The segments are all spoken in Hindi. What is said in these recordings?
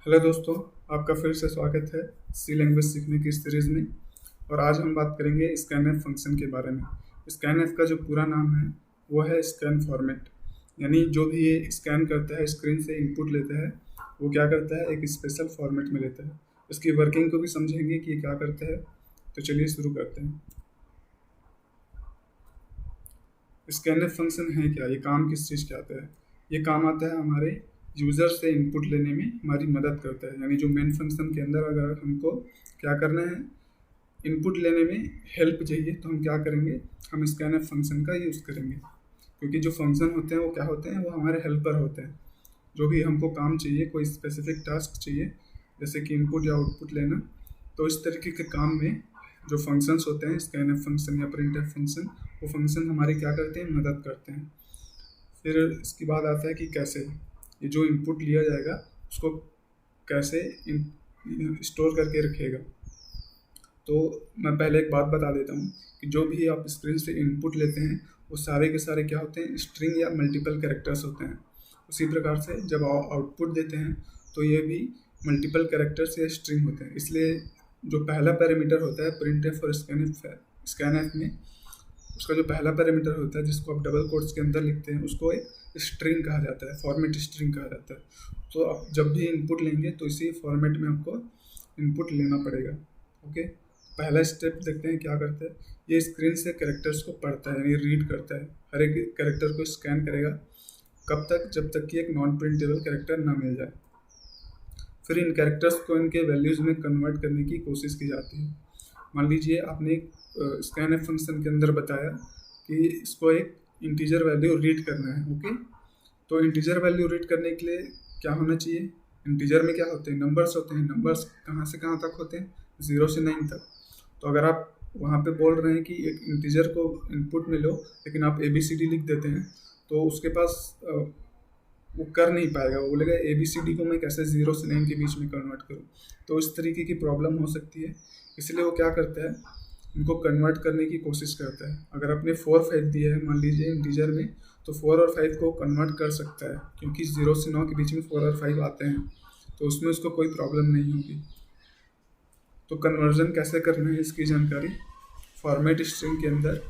हेलो दोस्तों, आपका फिर से स्वागत है सी लैंग्वेज सीखने की इस सीरीज़ में। और आज हम बात करेंगे स्कैनएफ फंक्शन के बारे में। स्कैनएफ का जो पूरा नाम है वो है स्कैन फॉर्मेट। यानी जो भी ये स्कैन करता है, स्क्रीन से इनपुट लेता है, वो क्या करता है, एक स्पेशल फॉर्मेट में लेता है। इसकी वर्किंग को भी समझेंगे कि ये क्या करता है। तो चलिए शुरू करते हैं। स्कैनएफ फंक्शन है क्या, ये काम किस चीज़ के आता है? ये काम आता है हमारे यूज़र से इनपुट लेने में हमारी मदद करता है। यानी जो मेन फंक्शन के अंदर अगर हमको क्या करना है, इनपुट लेने में हेल्प चाहिए, तो हम क्या करेंगे, हम स्कैनएफ फंक्शन का यूज़ करेंगे। क्योंकि जो फंक्शन होते हैं वो क्या होते हैं, वो हमारे हेल्पर होते हैं। जो भी हमको काम चाहिए, कोई स्पेसिफिक टास्क चाहिए, जैसे कि इनपुट या आउटपुट लेना, तो इस तरीके के काम में जो फंक्शंस होते हैं, स्कैनएफ फंक्शन या प्रिंटएफ फंक्शन, वो फंक्शन हमारे क्या करते हैं, मदद करते हैं। फिर इसके बाद आता है कि कैसे ये जो इनपुट लिया जाएगा उसको कैसे स्टोर करके रखेगा। तो मैं पहले एक बात बता देता हूँ कि जो भी आप स्क्रीन से इनपुट लेते हैं वो सारे के सारे क्या होते हैं, स्ट्रिंग या मल्टीपल कैरेक्टर्स होते हैं। उसी प्रकार से जब आप आउटपुट देते हैं तो ये भी मल्टीपल कैरेक्टर्स या स्ट्रिंग होते हैं। इसलिए जो पहला पैरामीटर होता है प्रिंटएफ और स्कैनएफ में, उसका जो पहला पैरामीटर होता है जिसको आप डबल कोट्स के अंदर लिखते हैं, उसको एक स्ट्रिंग कहा जाता है, फॉर्मेट स्ट्रिंग कहा जाता है। तो आप जब भी इनपुट लेंगे तो इसी फॉर्मेट में आपको इनपुट लेना पड़ेगा। ओके, पहला स्टेप देखते हैं क्या करता है। ये स्क्रीन से कैरेक्टर्स को पढ़ता है, यानी रीड करता है, हर एक कैरेक्टर को स्कैन करेगा। कब तक? जब तक कि एक नॉन प्रिंटेबल कैरेक्टर ना मिल जाए। फिर इन कैरेक्टर्स को इनके वैल्यूज़ में कन्वर्ट करने की कोशिश की जाती है। मान लीजिए आपने एक स्कैनएफ फंक्शन के अंदर बताया कि इसको एक इंटीजर वैल्यू रीड करना है। ओके, तो इंटीजर वैल्यू रीड करने के लिए क्या होना चाहिए? इंटीजर में क्या होते हैं, नंबर्स होते हैं। नंबर्स कहाँ से कहाँ तक होते हैं? 0 से 9 तक। तो अगर आप वहाँ पे बोल रहे हैं कि एक इंटीजर को इनपुट में लो, लेकिन आप ABCD लिख देते हैं, तो उसके पास वो कर नहीं पाएगा। वो बोलेगा ABCD को मैं कैसे 0 से 9 के बीच में कन्वर्ट करूँ। तो इस तरीके की प्रॉब्लम हो सकती है। इसलिए वो क्या करता है, इनको कन्वर्ट करने की कोशिश करता है। अगर आपने 4 5 दिया है मान लीजिए इंटीजर में, तो 4 और 5 को कन्वर्ट कर सकता है, क्योंकि 0 से 9 के बीच में 4 और 5 आते हैं, तो उसमें उसको कोई प्रॉब्लम नहीं होगी। तो कन्वर्जन कैसे करना है इसकी जानकारी फॉर्मेट स्ट्रिंग के अंदर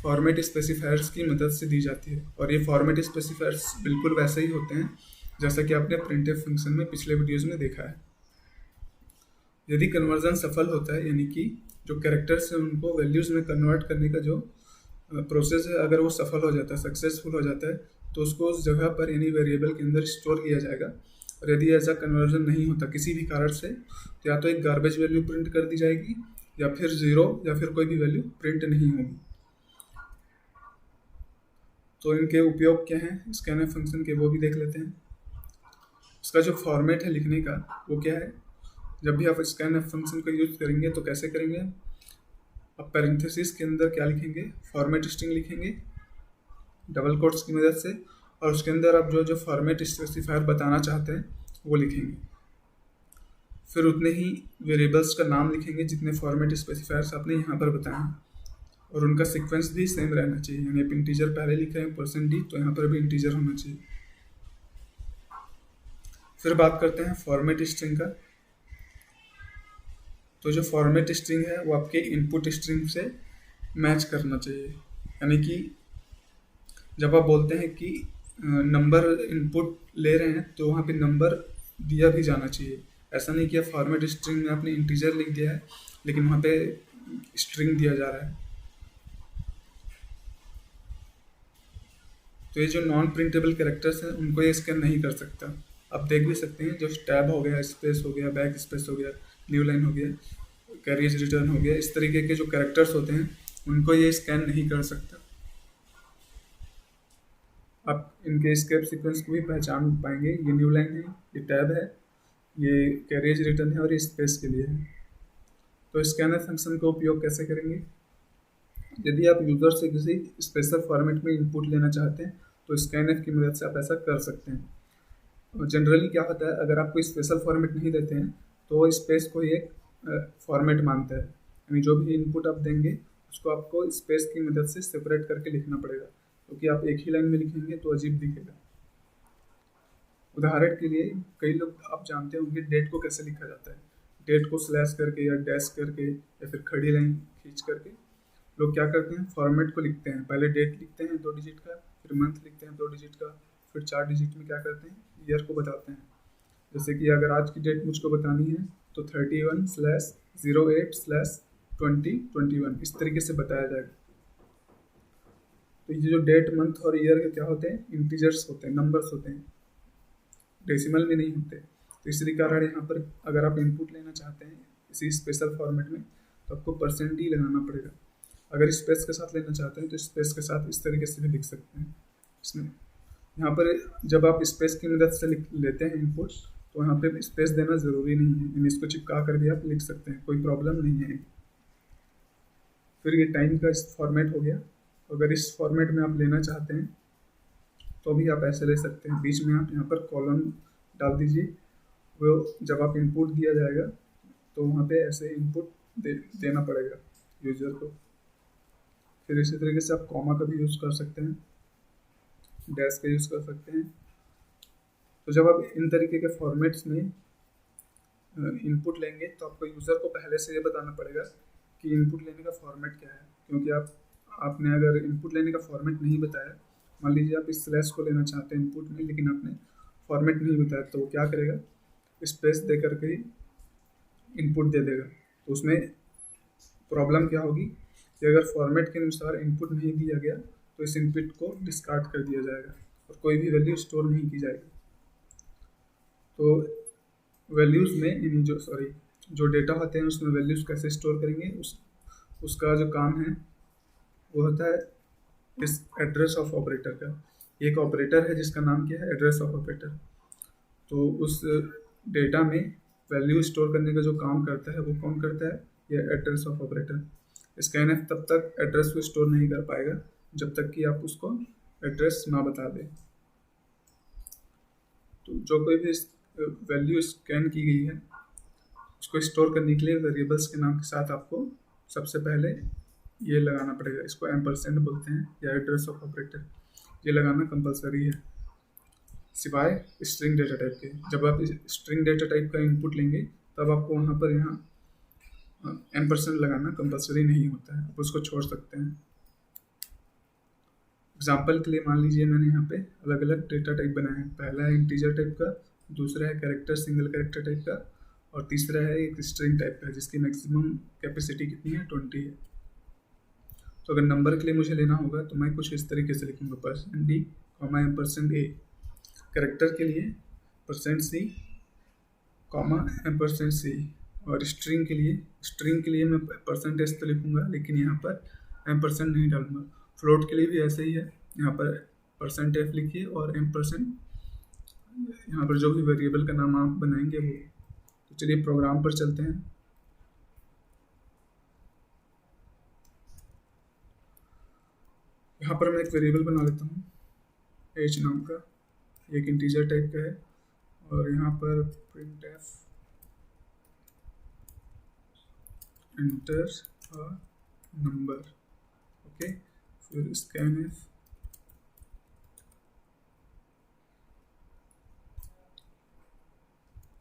फॉर्मेट स्पेसिफायर्स की मदद से दी जाती है। और ये फॉर्मेट स्पेसिफायर्स बिल्कुल वैसे ही होते हैं जैसा कि आपने प्रिंटएफ फंक्शन में पिछले वीडियोस में देखा है। यदि कन्वर्जन सफल होता है, यानी कि जो कैरेक्टर्स हैं उनको वैल्यूज़ में कन्वर्ट करने का जो प्रोसेस है, अगर वो सफल हो जाता है, सक्सेसफुल हो जाता है, तो उसको उस जगह पर यानी वेरिएबल के अंदर स्टोर किया जाएगा। और यदि ऐसा कन्वर्जन नहीं होता किसी भी कारण से, तो या तो एक गार्बेज वैल्यू प्रिंट कर दी जाएगी, या फिर 0 या फिर कोई भी वैल्यू प्रिंट नहीं होगी। तो इनके उपयोग क्या हैं स्कैनएफ फंक्शन के, वो भी देख लेते हैं। इसका जो फॉर्मेट है लिखने का वो क्या है। जब भी आप स्कैनएफ फंक्शन का यूज करेंगे तो कैसे करेंगे, अब पैरेंथेसिस के अंदर क्या लिखेंगे, फॉर्मेट स्ट्रिंग लिखेंगे डबल कोट्स की मदद से, और उसके अंदर आप जो जो फॉर्मेट स्पेसिफायर बताना चाहते हैं वो लिखेंगे। फिर उतने ही वेरिएबल्स का नाम लिखेंगे जितने फॉर्मेट स्पेसिफायर्स आपने यहाँ पर बताए हैं, और उनका सीक्वेंस भी सेम रहना चाहिए। यानी आप इंटीजर पहले लिख रहे हैं %d, तो यहाँ पर भी इंटीजर होना चाहिए। फिर बात करते हैं फॉर्मेट स्ट्रिंग का। तो जो फॉर्मेट स्ट्रिंग है वो आपके इनपुट स्ट्रिंग से मैच करना चाहिए। यानी कि जब आप बोलते हैं कि नंबर इनपुट ले रहे हैं, तो वहाँ पे नंबर दिया भी जाना चाहिए। ऐसा नहीं कि फॉर्मेट स्ट्रिंग में आपने इंटीजर लिख दिया है लेकिन वहाँ पे स्ट्रिंग दिया जा रहा है। तो ये जो नॉन प्रिंटेबल कैरेक्टर्स हैं उनको ये स्कैन नहीं कर सकता। आप देख भी सकते हैं, जो टैब हो गया, स्पेस हो गया, बैक स्पेस हो गया, न्यू लाइन हो गया, कैरियज रिटर्न हो गया, इस तरीके के जो कैरेक्टर्स होते हैं उनको ये स्कैन नहीं कर सकता। आप इनके स्केप सीक्वेंस को भी पहचान पाएंगे। ये न्यू लाइन है, ये टैब है, ये कैरियज रिटर्न है, और ये स्पेस के लिए है। तो स्कैनर फंक्शन का उपयोग कैसे करेंगे, यदि आप यूज़र से किसी स्पेशल फॉर्मेट में इनपुट लेना चाहते हैं तो स्कैनएफ की मदद से आप ऐसा कर सकते हैं। जनरली क्या होता है, अगर आप कोई स्पेशल फॉर्मेट नहीं देते हैं तो स्पेस को ही एक फॉर्मेट मानता है। यानी जो भी इनपुट आप देंगे उसको आपको स्पेस की मदद से सेपरेट करके लिखना पड़ेगा, क्योंकि आप एक ही लाइन में लिखेंगे तो अजीब दिखेगा। उदाहरण के लिए कई लोग आप जानते होंगे डेट को कैसे लिखा जाता है। डेट को स्लैश करके या डैश करके या फिर खड़ी लाइन खींच करके लोग क्या करते हैं, फॉर्मेट को लिखते हैं। पहले डेट लिखते हैं 2 डिजिट का, फिर मंथ लिखते हैं 2 डिजिट का, फिर 4 डिजिट में क्या करते हैं, ईयर को बताते हैं। जैसे कि अगर आज की डेट मुझको बतानी है तो 31/08/2021 इस तरीके से बताया जाएगा। तो ये जो डेट मंथ और ईयर के क्या होते हैं, इंटीजर्स होते हैं, नंबर्स होते हैं, डेसिमल में नहीं होते। तो इसी कारण यहाँ पर अगर आप इनपुट लेना चाहते हैं इसी स्पेशल फॉर्मेट में तो आपको %d लगाना पड़ेगा। अगर स्पेस के साथ लेना चाहते हैं तो स्पेस के साथ इस तरीके से भी लिख सकते हैं। इसमें यहाँ पर जब आप स्पेस की मदद से लेते हैं इनपुट तो यहाँ पे स्पेस देना ज़रूरी नहीं है, यानी इसको चिपका कर भी आप लिख सकते हैं, कोई प्रॉब्लम नहीं है। फिर ये टाइम का इस फॉर्मेट हो गया। अगर इस फॉर्मेट में आप लेना चाहते हैं तो भी आप ऐसे ले सकते हैं। बीच में आप यहाँ पर कॉलम डाल दीजिए, वो जब आप इनपुट दिया जाएगा तो वहाँ पे ऐसे इनपुट देना पड़ेगा यूजर को। फिर इसी तरीके से आप कॉमा का भी यूज़ कर सकते हैं, डैश का यूज़ कर सकते हैं। तो जब आप इन तरीके के फॉर्मेट्स में इनपुट लेंगे तो आपको यूज़र को पहले से ये बताना पड़ेगा कि इनपुट लेने का फॉर्मेट क्या है, क्योंकि आपने अगर इनपुट लेने का फॉर्मेट नहीं बताया, मान लीजिए आप इस स्लैश को लेना चाहते हैं इनपुट में लेकिन आपने फॉर्मेट नहीं बताया, तो वो क्या करेगा, स्पेस दे करके ही इनपुट दे देगा। तो उसमें प्रॉब्लम क्या होगी कि अगर फॉर्मेट के अनुसार इनपुट नहीं दिया गया तो इस इनपुट को डिस्कार्ड कर दिया जाएगा और कोई भी वैल्यू स्टोर नहीं की जाएगी। तो वैल्यूज़ में जो डेटा होते हैं उसमें वैल्यूज़ कैसे स्टोर करेंगे, उसका जो काम है वो होता है इस एड्रेस ऑफ ऑपरेटर का। एक ऑपरेटर है जिसका नाम क्या है, एड्रेस ऑफ ऑपरेटर। तो उस डेटा में वैल्यू स्टोर करने का जो काम करता है वो कौन करता है, ये एड्रेस ऑफ ऑपरेटर। स्कैनफ तब तक एड्रेस को स्टोर नहीं कर पाएगा जब तक कि आप उसको एड्रेस ना बता दें। तो जो कोई भी वैल्यू स्कैन की गई है उसको स्टोर करने के लिए वेरिएबल्स के नाम के साथ आपको सबसे पहले ये लगाना पड़ेगा, इसको एम्परसेंड बोलते हैं या एड्रेस ऑफ ऑपरेटर। ये लगाना कंपलसरी है सिवाय स्ट्रिंग डेटा टाइप के। जब आप स्ट्रिंग डेटा टाइप का इनपुट लेंगे तब आपको वहाँ पर एम्परसेंड लगाना कंपलसरी नहीं होता है, आप उसको छोड़ सकते हैं। एग्जाम्पल के लिए मान लीजिए मैंने यहाँ पे अलग अलग डेटा टाइप बनाए हैं। पहला है इंटीजर टाइप का, दूसरा है कैरेक्टर सिंगल कैरेक्टर टाइप का, और तीसरा है एक स्ट्रिंग टाइप का जिसकी मैक्सिमम कैपेसिटी कितनी है, 20 है। तो अगर नंबर के लिए मुझे लेना होगा तो मैं कुछ इस तरीके से लिखूँगा, %d, %a। कैरेक्टर के लिए %c, %c। और स्ट्रिंग के लिए मैं %s तो लिखूँगा लेकिन यहाँ पर एम्परसेंड नहीं डालूंगा। फ्लोट के लिए भी ऐसे ही है, यहाँ पर %f लिखिए और एम्परसेंड यहाँ पर जो भी वेरिएबल का नाम आप बनाएंगे वो। तो चलिए प्रोग्राम पर चलते हैं। यहाँ पर मैं एक वेरिएबल बना लेता हूँ h नाम का, एक इंटीजर टाइप का है, और यहाँ पर printf enter a number, okay. फिर scanf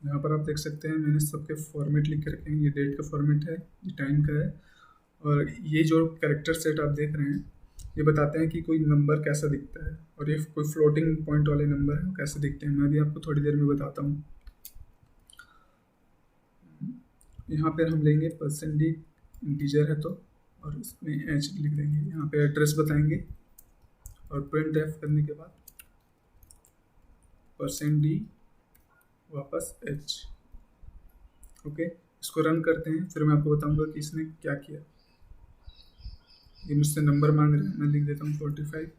यहाँ पर आप देख सकते हैं मैंने सबके फॉर्मेट लिख के रखे हैं। ये डेट का फॉर्मेट है, ये टाइम का है, और ये जो कैरेक्टर सेट आप देख रहे हैं ये बताते हैं कि कोई नंबर कैसा दिखता है, और ये कोई फ्लोटिंग पॉइंट वाले नंबर है कैसे दिखते हैं मैं भी आपको थोड़ी देर में बताता हूँ। यहाँ पर हम लेंगे %d, इंटीजर है तो, और इसमें h लिख देंगे। यहाँ पे एड्रेस बताएंगे और printf करने के बाद %d वापस h, ओके। इसको रन करते हैं, फिर मैं आपको बताऊंगा कि इसने क्या किया। ये मुझसे नंबर मांग रहे हैं, मैं लिख देता हूँ 45,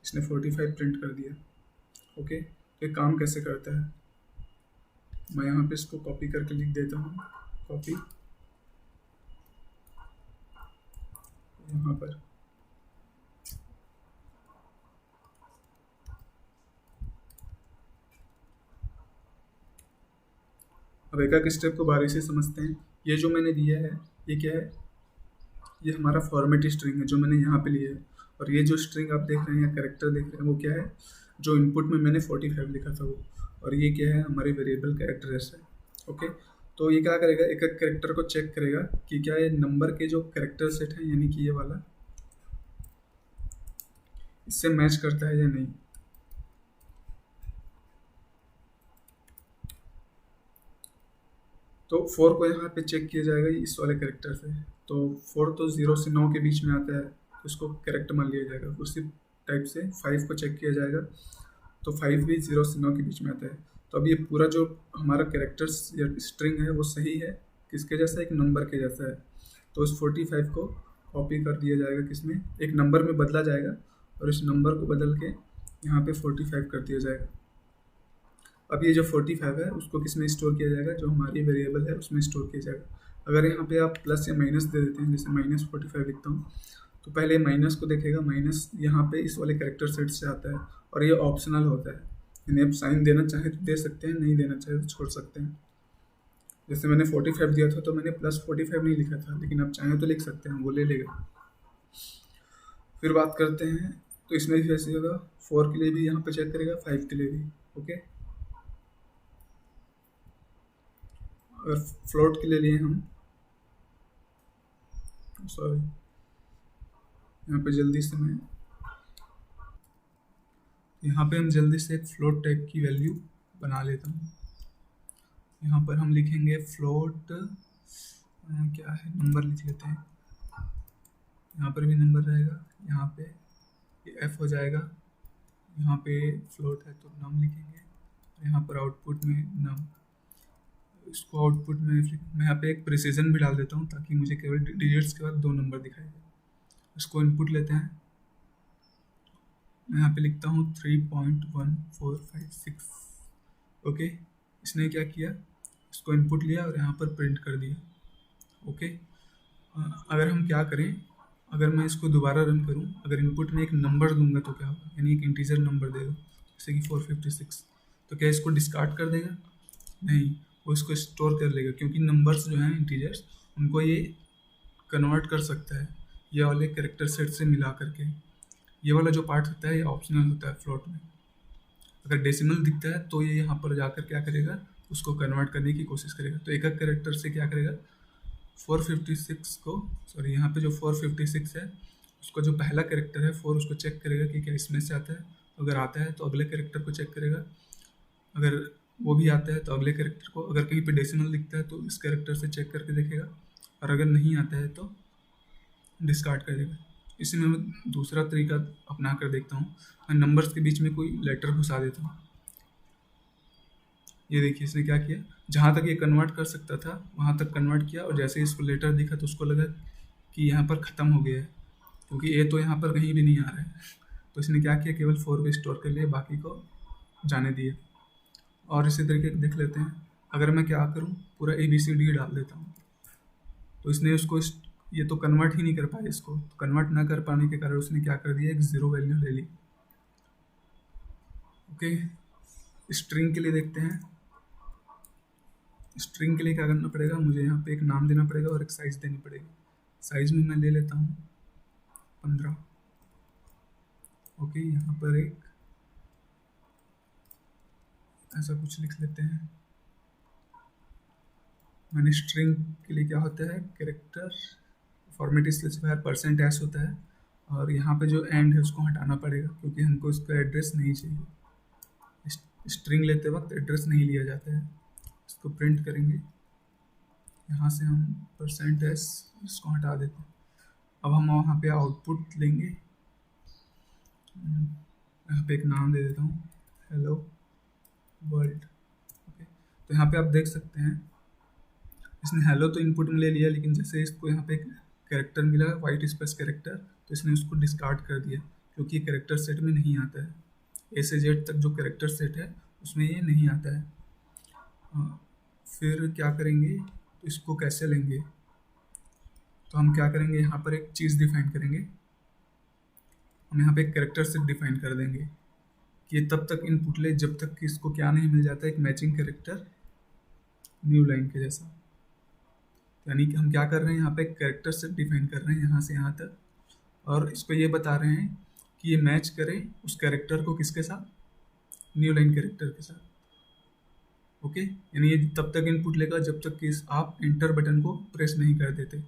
इसने 45 प्रिंट कर दिया, ओके। तो ये काम कैसे करता है, मैं यहाँ पे इसको कॉपी करके लिख देता हूँ, कॉपी यहाँ पर। अब एक स्टेप को बारी से समझते हैं। ये जो मैंने दिया है ये क्या है, ये हमारा फॉर्मेट स्ट्रिंग है जो मैंने यहाँ पे लिया है, और ये जो स्ट्रिंग आप देख रहे हैं या कैरेक्टर देख रहे हैं वो क्या है, जो इनपुट में मैंने 45 लिखा था वो। और ये क्या है, हमारे वेरिएबल का एड्रेस है। ओके, तो ये क्या करेगा, एक एक कैरेक्टर को चेक करेगा कि क्या ये नंबर के जो कैरेक्टर सेट है, यानी कि ये वाला, इससे मैच करता है या नहीं। तो 4 को यहाँ पे चेक किया जाएगा इस वाले कैरेक्टर से। तो 4 तो 0 से 9 के बीच में आता है, तो इसको करेक्ट मान लिया जाएगा। उसी टाइप से 5 को चेक किया जाएगा, तो 5 भी 0 से 9 के बीच में आता है। तो अब ये पूरा जो हमारा कैरेक्टर्स या स्ट्रिंग है वो सही है, किसके जैसा, एक नंबर के जैसा है। तो इस 45 को कॉपी कर दिया जाएगा, किसमें, एक नंबर में बदला जाएगा, और इस नंबर को बदल के यहाँ पे 45 कर दिया जाएगा। अब ये जो 45 है उसको किस में स्टोर किया जाएगा, जो हमारी वेरिएबल है उसमें स्टोर किया जाएगा। अगर यहाँ पे आप प्लस या माइनस दे देते हैं, जैसे -45 लिखता हूँ, तो पहले माइनस को देखेगा, माइनस यहाँ पे इस वाले कैरेक्टर सेट से आता है, और ये ऑप्शनल होता है, यानी आप साइन देना चाहे तो दे सकते हैं, नहीं देना चाहे तो छोड़ सकते हैं। जैसे मैंने 45 दिया था तो मैंने +45 नहीं लिखा था, लेकिन आप चाहें तो लिख सकते हैं, वो ले लेगा। फिर बात करते हैं, तो इसमें भी वैसे होगा, 4 के लिए भी यहाँ पे चेक करेगा, 5 के लिए भी। ओके, अगर फ्लोट के लिए लिए हम, सॉरी यहाँ पे जल्दी से मैं, यहाँ पे हम जल्दी से एक फ्लोट टाइप की वैल्यू बना लेता हूँ। यहाँ पर हम लिखेंगे फ्लोट, क्या है, नंबर लिख लेते हैं। यहाँ पर भी नंबर रहेगा, यहाँ पे ये f हो जाएगा, यहाँ पे फ्लोट है तो नम लिखेंगे, यहाँ पर आउटपुट में नम। इसको आउटपुट में मैं यहाँ पे एक प्रिसीजन भी डाल देता हूँ, ताकि मुझे केवल डिजिट्स के बाद 2 नंबर दिखाई दे। इसको इनपुट लेते हैं, मैं यहाँ पे लिखता हूँ 3.1456। ओके, इसने क्या किया, इसको इनपुट लिया और यहाँ पर प्रिंट कर दिया। ओके, अगर हम क्या करें, अगर मैं इसको दोबारा रन करूं, अगर इनपुट में एक नंबर दूंगा तो क्या होगा, यानी एक इंटीजर नंबर दे दो, जैसे कि 456, तो क्या इसको डिस्कार्ड कर देगा? नहीं, वो इसको स्टोर कर लेगा, क्योंकि नंबर्स जो हैं इंटीजर्स, उनको ये कन्वर्ट कर सकता है ये वाले कैरेक्टर सेट से मिला करके। ये वाला जो पार्ट होता है ये ऑप्शनल होता है फ्लोट में। अगर डेसिमल दिखता है तो ये यहाँ पर जाकर क्या करेगा, उसको कन्वर्ट करने की कोशिश करेगा। तो एक एक कैरेक्टर से क्या करेगा, 456 को, सॉरी यहाँ पे जो 456 है उसका जो पहला कैरेक्टर है 4, उसको चेक करेगा कि क्या इसमें से आता है। अगर आता है तो अगले कैरेक्टर को चेक करेगा, अगर वो भी आता है तो अगले कैरेक्टर को, अगर कहीं पे डेसिमल दिखता है तो इस कैरेक्टर से चेक करके देखेगा, और अगर नहीं आता है तो डिस्कार्ड कर देगा। इसी में मैं दूसरा तरीका अपना कर देखता हूँ, मैं नंबर्स के बीच में कोई लेटर घुसा देता हूँ। ये देखिए इसने क्या किया, जहाँ तक ये कन्वर्ट कर सकता था वहाँ तक कन्वर्ट किया, और जैसे इसको लेटर दिखा तो उसको लगा कि यहाँ पर ख़त्म हो गया है, क्योंकि ये तो यहाँ पर कहीं भी नहीं आ रहा है। तो इसने क्या किया, केवल 4 को स्टोर कर लिया, बाकी को जाने दिए। और इसी तरीके देख लेते हैं, अगर मैं क्या करूँ, पूरा ABCD डाल देता हूँ, तो इसने उसको ये तो कन्वर्ट ही नहीं कर पाया, इसको कन्वर्ट ना कर पाने के कारण उसने क्या कर दिया, एक 0 वैल्यू ले ली। ओके, स्ट्रिंग के लिए देखते हैं। स्ट्रिंग के लिए क्या करना पड़ेगा, मुझे यहाँ पे एक नाम देना पड़ेगा और एक साइज़ देनी पड़ेगी। साइज़ में मैं ले लेता हूँ 15। ओके, यहाँ पर एक ऐसा कुछ लिख लेते हैं। मैंने स्ट्रिंग के लिए क्या होता है, कैरेक्टर फॉर्मेट स्पेसिफायर %s होता है, और यहाँ पे जो एंड है उसको हटाना पड़ेगा, क्योंकि हमको इसका एड्रेस नहीं चाहिए। स्ट्रिंग लेते वक्त एड्रेस नहीं लिया जाता है। इसको प्रिंट करेंगे, यहाँ से हम %s इसको हटा देते हैं। अब हम वहाँ पे आउटपुट लेंगे, यहाँ पे एक नाम दे देता हूँ, हेलो वर्ल्ड। ओके, तो यहाँ पे आप देख सकते हैं इसने हेलो तो इनपुट में ले लिया, लेकिन जैसे इसको यहाँ पे एक कैरेक्टर मिला वाइट स्पेस कैरेक्टर, तो इसने उसको डिस्कार्ड कर दिया, क्योंकि कैरेक्टर सेट में नहीं आता है। A से Z तक जो कैरेक्टर सेट है उसमें ये नहीं आता है। फिर क्या करेंगे, तो इसको कैसे लेंगे, तो हम क्या करेंगे, यहाँ पर एक चीज़ डिफाइन करेंगे। हम यहाँ पे एक कैरेक्टर सेट डिफाइन कर देंगे कि ये तब तक इनपुट ले जब तक कि इसको क्या नहीं मिल जाता, एक मैचिंग कैरेक्टर न्यू लाइन के जैसा। यानी कि हम क्या कर रहे हैं, यहाँ पे एक कैरेक्टर सेट डिफाइन कर रहे हैं यहाँ से यहाँ तक, और इसको ये बता रहे हैं कि ये मैच करे उस कैरेक्टर को किसके साथ, न्यू लाइन कैरेक्टर के साथ। ओके, यानी ये तब तक इनपुट लेगा जब तक कि आप एंटर बटन को प्रेस नहीं कर देते।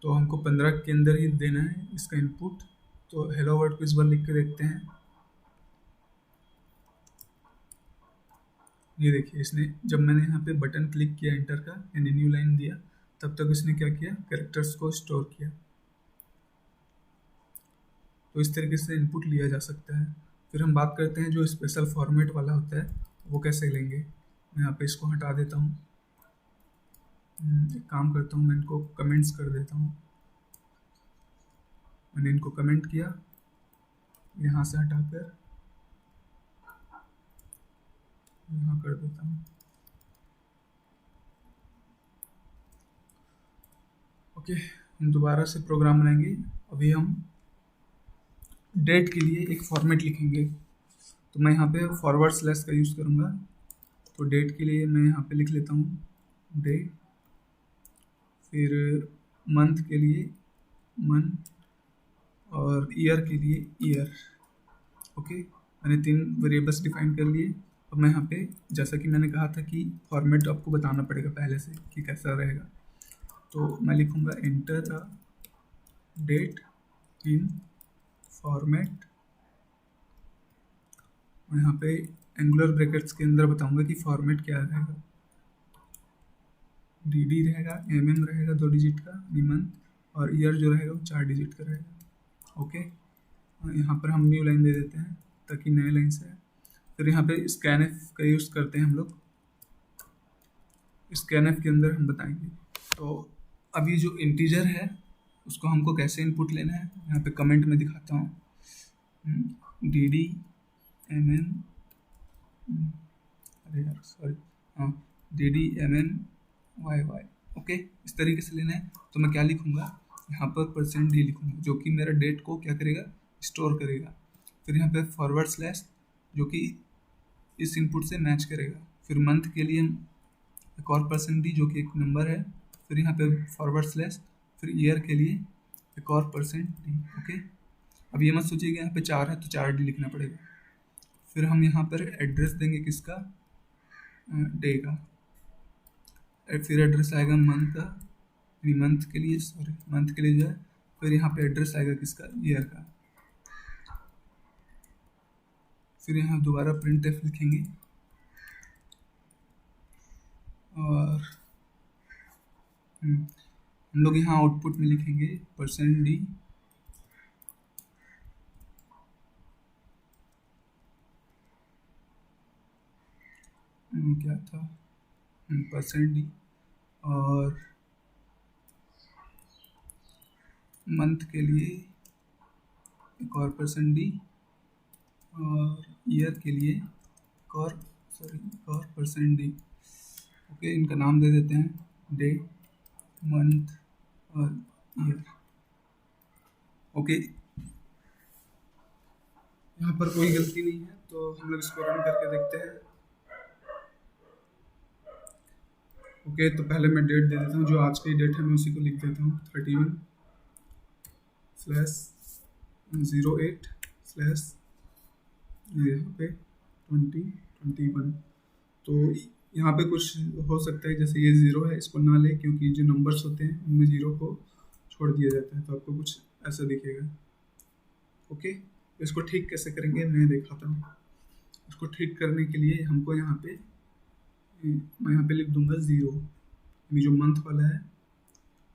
तो हमको 15 के अंदर ही देना है इसका इनपुट। तो हेलो वर्ल्ड को इस बार लिख के देखते हैं। ये देखिए, इसने जब मैंने यहाँ पे बटन क्लिक किया एंटर का, यानी न्यू लाइन दिया, तब तक इसने क्या किया, कैरेक्टर्स को स्टोर किया। तो इस तरीके से इनपुट लिया जा सकता है। फिर हम बात करते हैं जो स्पेशल फॉर्मेट वाला होता है वो कैसे लेंगे। मैं यहाँ पे इसको हटा देता हूँ। एक काम करता हूँ, मैं इनको कमेंट्स कर देता हूँ। मैंने इनको कमेंट किया, यहाँ से हटाकर यहाँ कर देता हूँ। ओके, हम दोबारा से प्रोग्राम बनाएंगे। अभी हम डेट के लिए एक फॉर्मेट लिखेंगे। तो मैं यहाँ पे फॉरवर्ड स्लैश का यूज़ करूँगा। तो डेट के लिए मैं यहाँ पे लिख लेता हूँ डे, फिर मंथ के लिए मंथ, और ईयर के लिए ईयर। ओके, मैंने 3 वेरिएबल्स डिफाइन कर लिए। अब मैं यहाँ पे, जैसा कि मैंने कहा था कि फॉर्मेट आपको बताना पड़ेगा पहले से कि कैसा रहेगा, तो मैं लिखूँगा enter a date in format. मैं यहाँ पे एंगुलर ब्रैकेट्स के अंदर बताऊँगा कि फॉर्मेट क्या रहेगा। डी रहेगा, रहेगा 2 डिजिट का मंथ, और ईयर जो रहेगा वो 4 डिजिट का रहेगा। ओके, यहाँ पर हम न्यू लाइन दे देते हैं ताकि नए लाइन से। फिर यहाँ पे स्कैनएफ का यूज़ करते हैं हम लोग। स्कैनएफ के अंदर हम बताएंगे। तो अभी जो इंटीजर है उसको हमको कैसे इनपुट लेना है, यहाँ पे कमेंट में दिखाता हूँ। डी अरे यार सॉरी, हाँ, DDMNYY। ओके, इस तरीके से लेना है। तो मैं क्या लिखूँगा, यहाँ पर %d लिखूँगा जो कि मेरा डेट को क्या करेगा, स्टोर करेगा। फिर यहाँ पे फॉरवर्ड स्लैश जो कि इस इनपुट से मैच करेगा। फिर मंथ के लिए एक और %d जो कि एक नंबर है। फिर यहाँ पे फॉरवर्ड स्लैश, फिर ईयर के लिए एक और %d। ओके, अब ये मत सोचिएगा यहाँ पे 4 है तो 4d लिखना पड़ेगा। फिर हम यहाँ पर एड्रेस देंगे किसका, डे का। फिर एड्रेस आएगा मंथ का, मंथ के लिए, सॉरी मंथ के लिए जो है। फिर यहाँ पे एड्रेस आएगा किसका, ईयर का। फिर यहाँ दोबारा प्रिंट एफ लिखेंगे, और हम लोग यहाँ आउटपुट में लिखेंगे %d, क्या था, %d, और मंथ के लिए एक और %d, और ईयर के लिए एक और %d। ओके, इनका नाम दे देते हैं डे, मंथ और ईयर। ओके, यहाँ पर कोई गलती नहीं है, तो हम लोग इसको रन करके देखते हैं। ओके, तो पहले मैं डेट दे देता हूँ, जो आज की डेट है मैं उसी को लिख देता हूँ 31/08/ यहाँ पे 2021। तो यहाँ पे कुछ हो सकता है, जैसे ये 0 है, इसको ना ले, क्योंकि जो नंबर्स होते हैं उनमें 0 को छोड़ दिया जाता है, तो आपको कुछ ऐसा दिखेगा। ओके, इसको ठीक कैसे करेंगे मैं दिखाता हूँ। इसको ठीक करने के लिए हमको यहाँ पे, मैं यहाँ पे लिख दूंगा 0, यानी जो मंथ वाला है।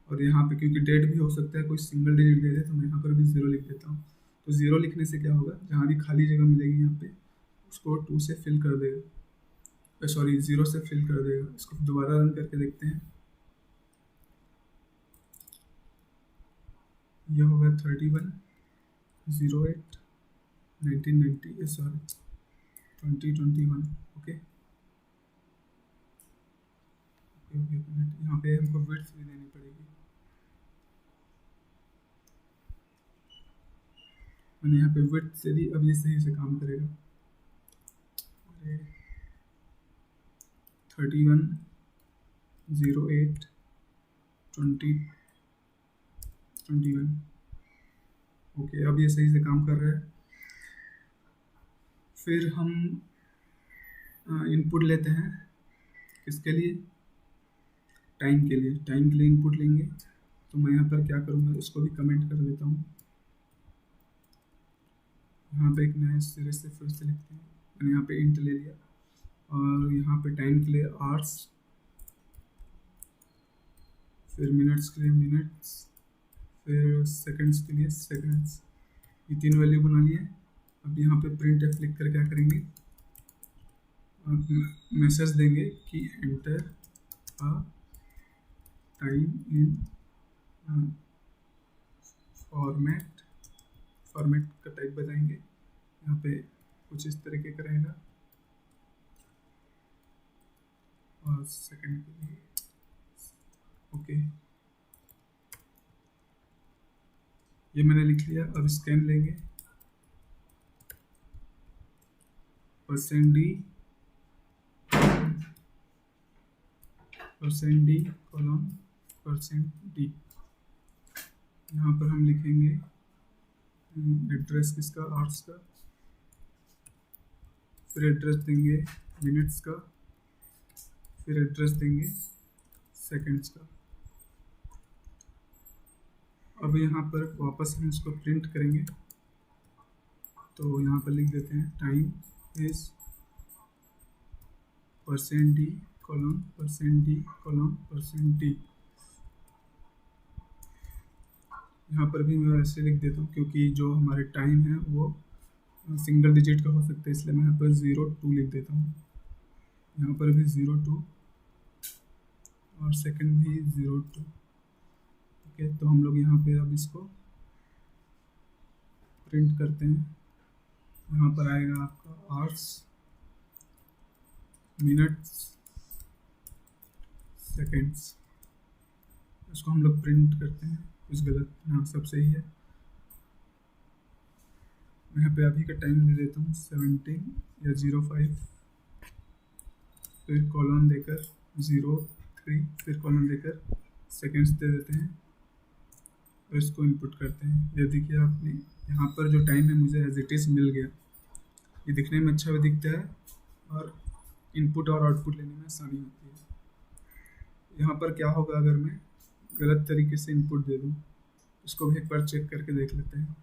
और यहाँ पे क्योंकि डेट भी हो सकता है कोई सिंगल डिजिट दे दे, तो मैं यहाँ पर भी 0 लिख देता हूँ। तो 0 लिखने से क्या होगा, जहाँ भी खाली जगह मिलेगी यहाँ पे उसको 2 से फिल कर देगा, सॉरी 0 से फिल कर देगा। इसको दोबारा रन करके देखते हैं। यह होगा 31/08/1990, सॉरी 2021। ओके, यहाँ पे हमको विड्थ भी देनी पड़ेगी। मैंने यहाँ पे विड्थ से दी, अब ये सही से काम करेगा। 31/08/2021। ओके, अब ये सही से काम कर रहा है। फिर हम इनपुट लेते हैं, किसके लिए, टाइम के लिए, टाइम के लिए इनपुट लेंगे। तो मैं यहाँ पर क्या करूँगा, इसको भी कमेंट कर देता हूँ। यहाँ पे एक नए सिरे से फिर से लिखते हैं, मैंने यहाँ पे इंट ले लिया, और यहाँ पे टाइम के लिए आवर्स, फिर मिनट्स के लिए मिनट्स, फिर सेकंड्स के लिए सेकंड्स, ये 3 वैल्यू बना लिए। अब यहाँ पे प्रिंट एफ लिख कर क्या करेंगे, मैसेज देंगे कि enter a time in format, format का टाइप बताएंगे, यहाँ पे कुछ इस तरीके का रहेगा, और सेकंड के लिए ओके, ये मैंने लिख लिया। अब स्कैन लेंगे, %d कॉलम %d, यहाँ पर हम लिखेंगे एड्रेस किसका, आवर्स का, फिर एड्रेस देंगे मिनट्स का, फिर एड्रेस देंगे सेकंड्स का। अब यहाँ पर वापस हम इसको प्रिंट करेंगे, तो यहाँ पर लिख देते हैं time is %d column %d column %d। यहाँ पर भी मैं ऐसे लिख देता हूँ, क्योंकि जो हमारे टाइम है वो सिंगल डिजिट का हो सकता है, इसलिए मैं यहाँ पर 02 लिख देता हूँ। यहाँ पर भी 02 और सेकंड भी 02। ओके, तो हम लोग यहाँ पे अब इसको प्रिंट करते हैं। यहाँ पर आएगा आपका आवर्स, मिनट्स, सेकंड्स, इसको हम लोग प्रिंट करते हैं। कुछ गलत, हाँ सब सही है। मैं यहाँ पे अभी का टाइम दे देता हूँ 17 या 05, फिर कॉलन देकर 03, फिर कॉलन देकर सेकंड्स दे देते हैं, और इसको इनपुट करते हैं। ये देखिए आपने यहाँ पर जो टाइम है मुझे एज इट इज़ मिल गया। ये दिखने में अच्छा भी दिखता है, और इनपुट और आउटपुट लेने में आसानी होती है। यहाँ पर क्या होगा अगर मैं गलत तरीके से इनपुट दे दूँ, इसको भी एक बार चेक करके देख लेते हैं।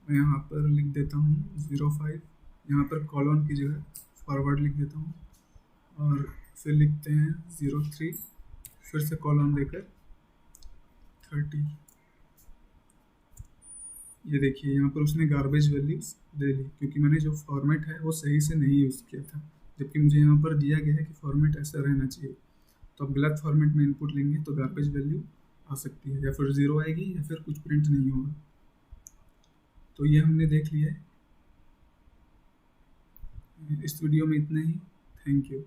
मैं यहाँ पर लिख देता हूँ 05, यहाँ पर कॉलन की जगह फॉरवर्ड लिख देता हूँ, और फिर लिखते हैं 03, फिर से कॉलन देकर 30। ये देखिए यहाँ पर उसने गार्बेज वैल्यूज दे ली, क्योंकि मैंने जो फॉर्मेट है वो सही से नहीं यूज़ किया था, जबकि मुझे यहाँ पर दिया गया है कि फॉर्मेट ऐसा रहना चाहिए। तो अब गलत फॉर्मेट में इनपुट लेंगे तो गार्बेज वैल्यू आ सकती है, या फिर 0 आएगी, या फिर कुछ प्रिंट नहीं होगा। तो ये हमने देख लिया है। इस वीडियो में इतना ही। Thank you.